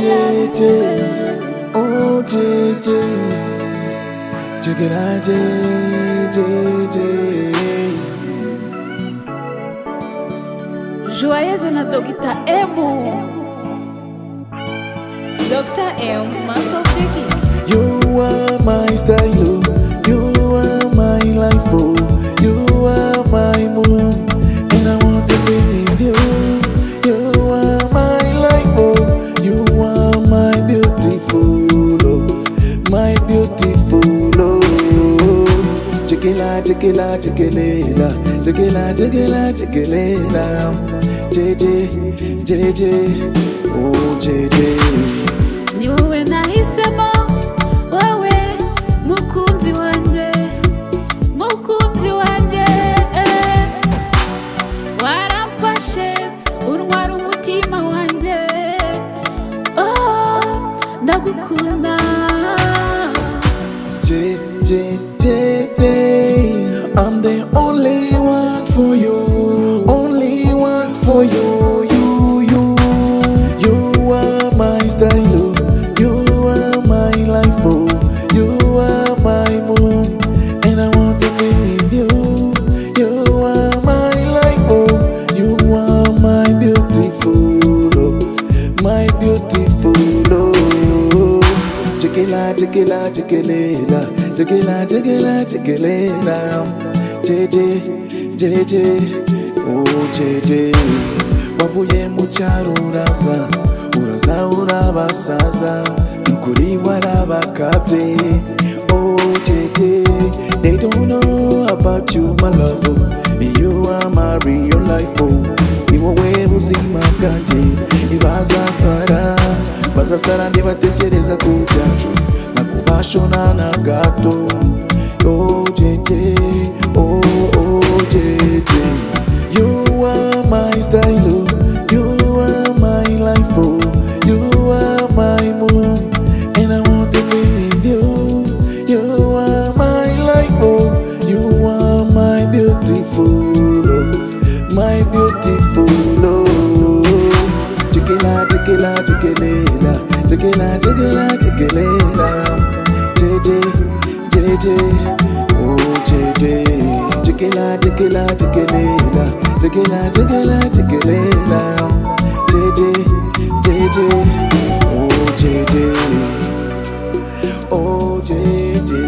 Jeje, oh Jeje, Juwayeze, Jeje. Juwayeze na DR.M. DR.M, master of the kick. You are my style, you are my life, oh. You are my moon, and I want to be with you. You are my life, oh. You are my beautiful, oh. My beautiful, oh. Chikila, chikila, chikila, chikila, chikila, chikila. Jeje, Jeje, oh Jeje. Ni wewe nahisemo, wewe mukunzi wanjye, mukunzi wanjye. Waramfashe untwara umutima wanjye, oh ndagukunda. Jeje, Jeje, I'm the only one for you, only one for you, you are my style, you are my life, oh, you are my moon, and I want to be with you. You are my life, oh, you are my beautiful, oh, my beautiful, oh. Chikila, chikila, chikila, chikila, chikila, chikila. Jeje, Jeje, oh Jeje. Wavuye mu cyaro uraza urabasaza, ukuri warabakabye, oh Jeje. They don't know about you, my love, oh. You are my real life, oh. Ni wowe buzima bwanjye, bazasara ntibatekereza ku byacu, nakubashona na gato, oh Jeje, oh Jeje. You are my style, you are my life, oh, you are my moon, and I want to be with you. You are my life, oh, you are my beautiful, oh, my beautiful, oh. Chikila, chikila, chikila, chikila, chikila, chikila. Jeje, Jeje, oh Jeje. Chikila, chikila, chikila, chikila, chikila, chikila. Jeje, Jeje, oh Jeje. Oh Jeje,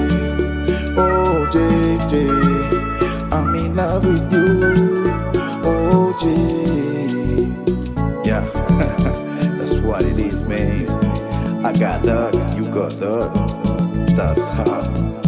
oh Jeje. I'm in love with you, oh Jeje. Yeah, that's what it is, man. I got that, you got that. That's hard.